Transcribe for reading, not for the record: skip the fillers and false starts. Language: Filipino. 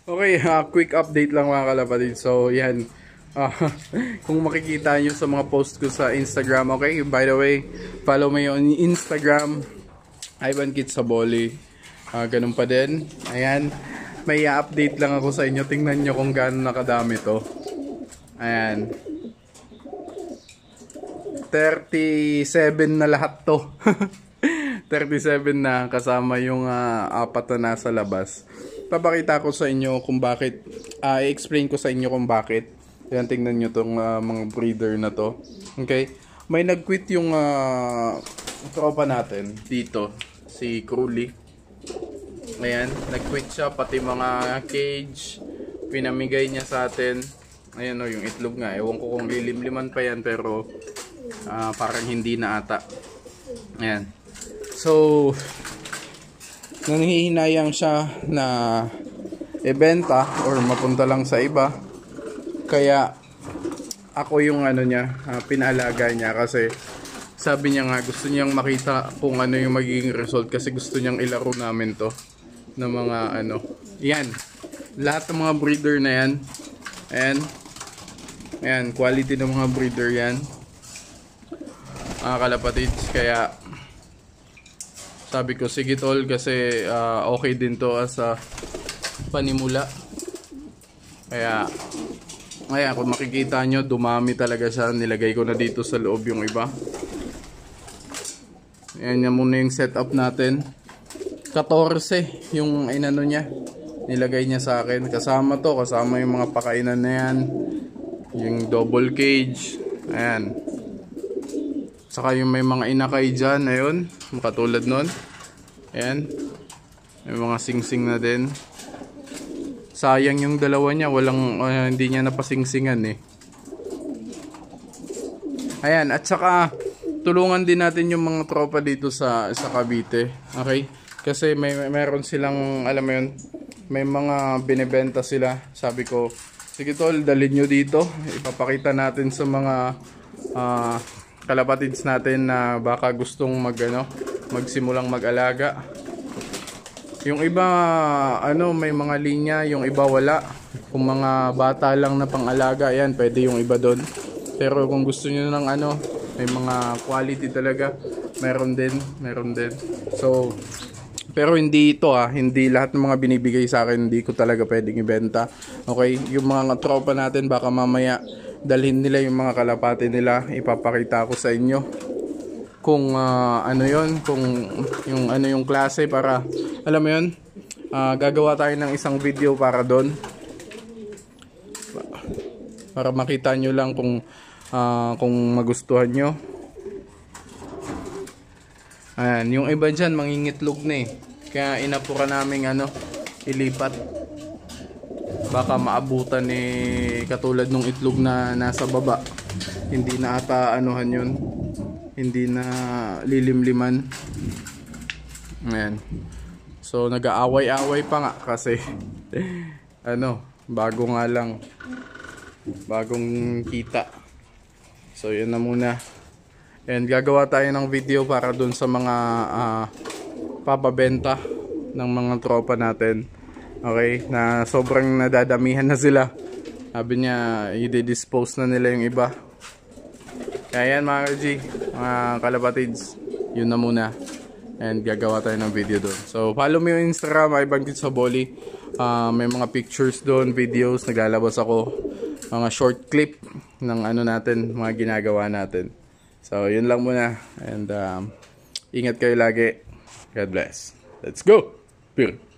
Okay, quick update lang mga kalapatid. So, yan. ah, kung makikita nyo sa mga post ko sa Instagram, okay? By the way, follow me on Instagram, Ivan Kitsaboli. Ganun pa din. Ayan. May update lang ako sa inyo. Tingnan nyo kung gaano nakadami to. Ayan. 37 na lahat to. 37 na kasama yung apat na nasa labas. Papakita ko sa inyo kung bakit, i-explain ko sa inyo kung bakit. Yan, tingnan nyo tong mga breeder na to. Okay? May nag-quit yung tropa natin dito, si Crowley. Ayan, nag-quit siya, pati mga cage, pinamigay niya sa atin. Ayan o, yung itlog nga. Ewan ko kung lilimliman pa yan, pero parang hindi na ata. Ayan. So, nanghihinayang siya na ibenta or mapunta lang sa iba. Kaya ako yung niya, pinaalaga niya kasi sabi niya nga gusto niyang makita kung ano yung magiging result kasi gusto niyang ilaro namin to ng mga yan, lahat ng mga breeder na yan. Ayan, quality ng mga breeder yan, mga kalapatids. Kaya sabi ko sige tol, kasi okay din to as panimula. Kaya kung makikita nyo, dumami talaga siya. Nilagay ko na dito sa loob yung iba. Ayan yan muna yung setup natin. 14 yung niya, nilagay niya sa akin. Kasama to, kasama yung mga pakainan na yan, yung double cage. Ayan. Saka yung may mga inakay dyan, ayun, katulad nun. Ayan. May mga singsing na din. Sayang yung dalawa niya, hindi niya napasingsingan eh. Ayan, at saka tulungan din natin yung mga tropa dito sa Cavite. Okay? Kasi meron silang, alam mo yun, may mga binibenta sila. Sabi ko, sige tol, dalhin nyo dito. Ipapakita natin sa mga kalapatids natin na baka gustong magsimulang mag-alaga. Yung iba may mga linya, yung iba wala. Kung mga bata lang na pang-alaga, yan, pwede yung iba doon. Pero kung gusto niyo ng may mga quality talaga, meron din. So, pero hindi ito hindi lahat ng mga binibigay sa akin hindi ko talaga pwedeng ibenta. Okay, yung mga tropa natin baka mamaya dalhin nila yung mga kalapati nila, ipapakita ko sa inyo kung kung yung klase, para alam mo yun, gagawa tayo ng isang video para doon, para makita nyo lang kung magustuhan nyo. Ayan, yung iba dyan mangingitlog na kaya inapura namin ilipat. Baka maabutan katulad nung itlog na nasa baba, hindi na ata yun, hindi na lilimliman. Ayan. So nag-aaway-away pa nga kasi bago nga lang, bagong kita. So yun na muna. And gagawa tayo ng video para dun sa mga pababenta ng mga tropa natin. Okay, na sobrang nadadamihan na sila. Sabi niya, i-dispose na nila yung iba. Kaya yan mga G, mga kalapatids, yun na muna. And gagawa tayo ng video doon. So follow me on Instagram, Ivan Kitsaboli. May mga pictures doon, videos, naglalabas ako. Mga short clip ng natin, mga ginagawa natin. So yun lang muna. And ingat kayo lagi. God bless. Let's go! Peace.